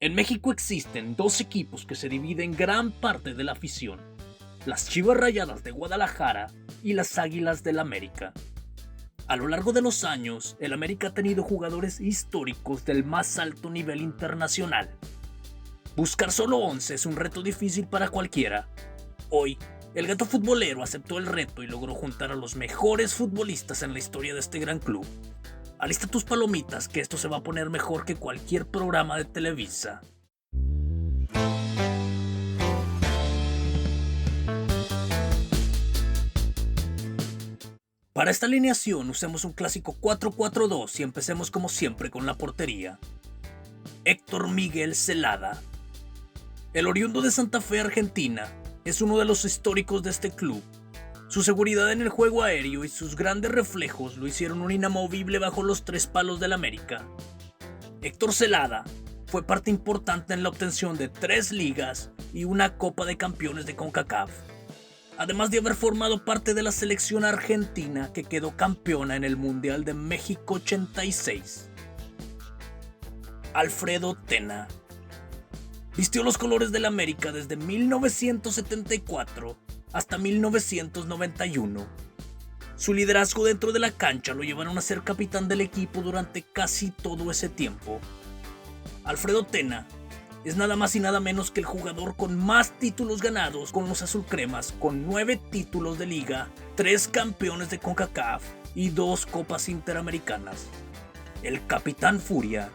En México existen dos equipos que se dividen gran parte de la afición: las Chivas Rayadas de Guadalajara y las Águilas del América. A lo largo de los años, el América ha tenido jugadores históricos del más alto nivel internacional. Buscar solo 11 es un reto difícil para cualquiera. Hoy, el Gato Futbolero aceptó el reto y logró juntar a los mejores futbolistas en la historia de este gran club. Alista tus palomitas, que esto se va a poner mejor que cualquier programa de Televisa. Para esta alineación usemos un clásico 4-4-2 y empecemos como siempre con la portería. Héctor Miguel Celada. El oriundo de Santa Fe, Argentina, es uno de los históricos de este club. Su seguridad en el juego aéreo y sus grandes reflejos lo hicieron un inamovible bajo los tres palos del América. Héctor Celada fue parte importante en la obtención de 3 ligas y una Copa de Campeones de CONCACAF, además de haber formado parte de la selección argentina que quedó campeona en el Mundial de México 86. Alfredo Tena. Vistió los colores del América desde 1974 hasta 1991. Su liderazgo dentro de la cancha lo llevaron a ser capitán del equipo durante casi todo ese tiempo. Alfredo Tena es nada más y nada menos que el jugador con más títulos ganados con los azulcremas, con 9 títulos de liga, 3 campeones de CONCACAF y 2 copas interamericanas. El Capitán Furia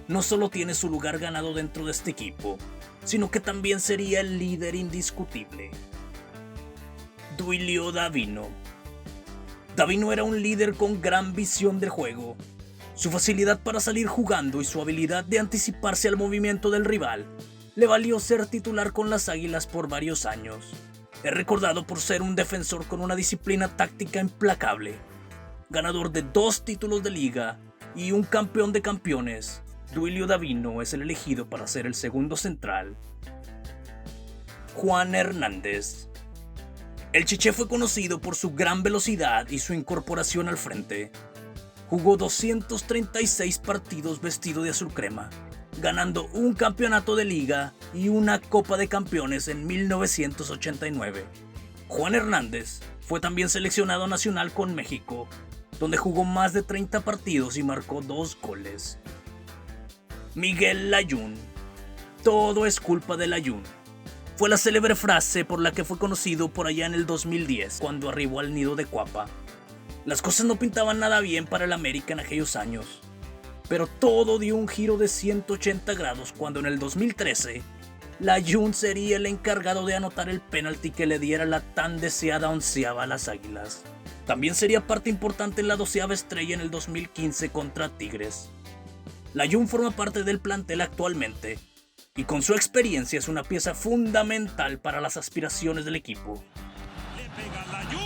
no solo tiene su lugar ganado dentro de este equipo, sino que también sería el líder indiscutible. Duilio Davino. Davino era un líder con gran visión del juego. Su facilidad para salir jugando y su habilidad de anticiparse al movimiento del rival le valió ser titular con las Águilas por varios años. Es recordado por ser un defensor con una disciplina táctica implacable. Ganador de 2 títulos de liga y un campeón de campeones, Duilio Davino es el elegido para ser el segundo central. Juan Hernández. El Chiché fue conocido por su gran velocidad y su incorporación al frente. Jugó 236 partidos vestido de azul crema, ganando un campeonato de liga y una Copa de Campeones en 1989. Juan Hernández fue también seleccionado nacional con México, donde jugó más de 30 partidos y marcó 2 goles. Miguel Layún. Todo es culpa de Layún. Fue la célebre frase por la que fue conocido por allá en el 2010, cuando arribó al nido de Cuapa. Las cosas no pintaban nada bien para el América en aquellos años, pero todo dio un giro de 180 grados cuando en el 2013, Layún sería el encargado de anotar el penalti que le diera la tan deseada 11ª a las Águilas. También sería parte importante en la 12ª estrella en el 2015 contra Tigres. Layún forma parte del plantel actualmente, y con su experiencia es una pieza fundamental para las aspiraciones del equipo. Le pega Layún.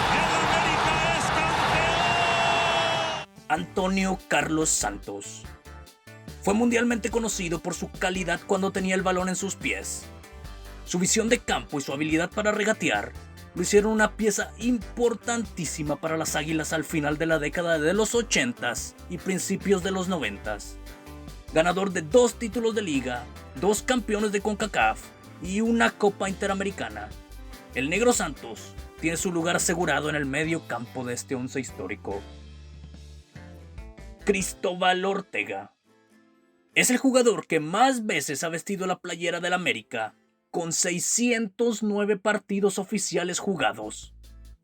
¡El América es campeón! Antonio Carlos Santos. Fue mundialmente conocido por su calidad cuando tenía el balón en sus pies. Su visión de campo y su habilidad para regatear lo hicieron una pieza importantísima para las Águilas al final de la década de los 80s y principios de los 90s. Ganador de 2 títulos de liga, 2 campeones de CONCACAF y una Copa Interamericana, el Negro Santos tiene su lugar asegurado en el medio campo de este once histórico. Cristóbal Ortega. Es el jugador que más veces ha vestido la playera del América, con 609 partidos oficiales jugados.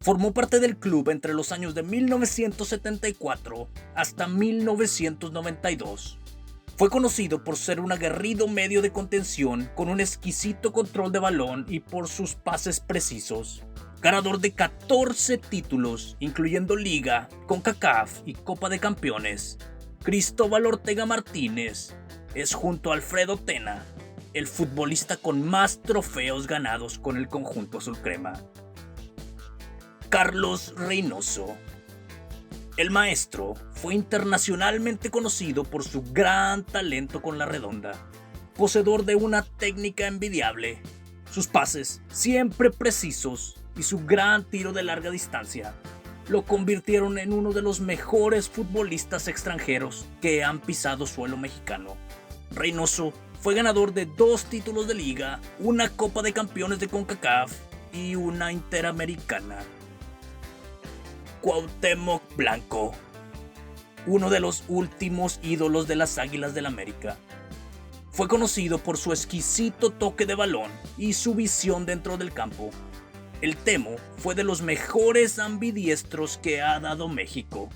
Formó parte del club entre los años de 1974 hasta 1992. Fue conocido por ser un aguerrido medio de contención con un exquisito control de balón y por sus pases precisos. Ganador de 14 títulos, incluyendo Liga, CONCACAF y Copa de Campeones, Cristóbal Ortega Martínez es, junto a Alfredo Tena, el futbolista con más trofeos ganados con el conjunto azulcrema. Carlos Reynoso. El maestro fue internacionalmente conocido por su gran talento con la redonda, poseedor de una técnica envidiable, sus pases siempre precisos y su gran tiro de larga distancia lo convirtieron en uno de los mejores futbolistas extranjeros que han pisado suelo mexicano. Reynoso fue ganador de 2 títulos de liga, una Copa de Campeones de CONCACAF y una Interamericana. Cuauhtémoc Blanco, uno de los últimos ídolos de las Águilas del América. Fue conocido por su exquisito toque de balón y su visión dentro del campo. El Temo fue de los mejores ambidiestros que ha dado México.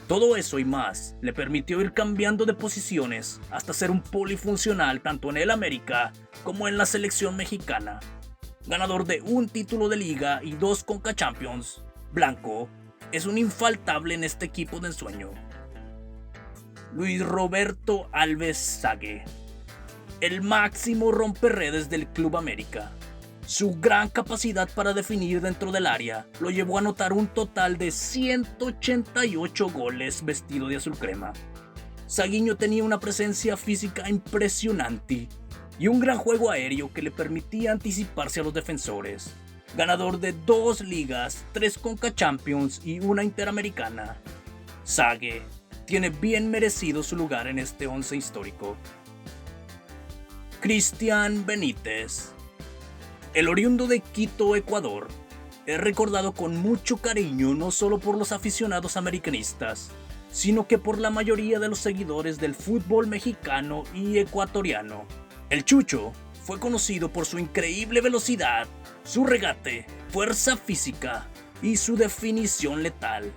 Todo eso y más le permitió ir cambiando de posiciones hasta ser un polifuncional tanto en el América como en la selección mexicana. Ganador de un título de liga y 2 Conca Champions, Blanco es un infaltable en este equipo de ensueño. Luis Roberto Alves Sague, el máximo romperredes del Club América. Su gran capacidad para definir dentro del área lo llevó a anotar un total de 188 goles vestido de azul crema. Saguiño tenía una presencia física impresionante y un gran juego aéreo que le permitía anticiparse a los defensores. Ganador de 2 ligas, 3 Conca Champions y una Interamericana, Sague tiene bien merecido su lugar en este 11 histórico. Cristian Benítez, el oriundo de Quito, Ecuador, es recordado con mucho cariño no solo por los aficionados americanistas, sino que por la mayoría de los seguidores del fútbol mexicano y ecuatoriano. El Chucho fue conocido por su increíble velocidad, su regate, fuerza física y su definición letal.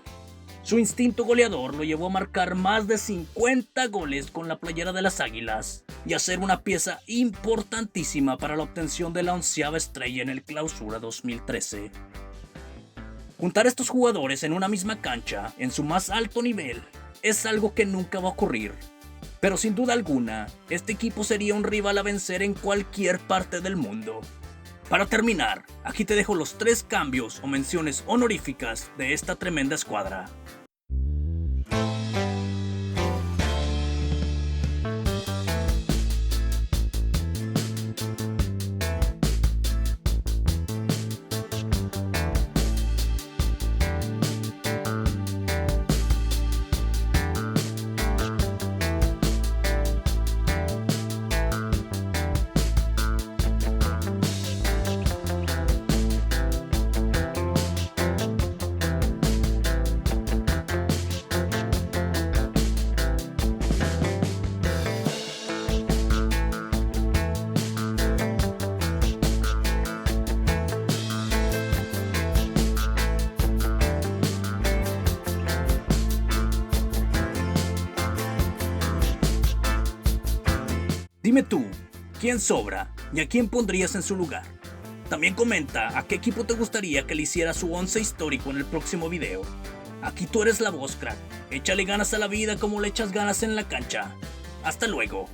Su instinto goleador lo llevó a marcar más de 50 goles con la playera de las Águilas y a ser una pieza importantísima para la obtención de la 11ª estrella en el Clausura 2013. Juntar a estos jugadores en una misma cancha, en su más alto nivel, es algo que nunca va a ocurrir. Pero sin duda alguna, este equipo sería un rival a vencer en cualquier parte del mundo. Para terminar, aquí te dejo los 3 cambios o menciones honoríficas de esta tremenda escuadra. Dime tú, ¿quién sobra y a quién pondrías en su lugar? También comenta a qué equipo te gustaría que le hiciera su 11 histórico en el próximo video. Aquí tú eres la voz, crack. Échale ganas a la vida como le echas ganas en la cancha. Hasta luego.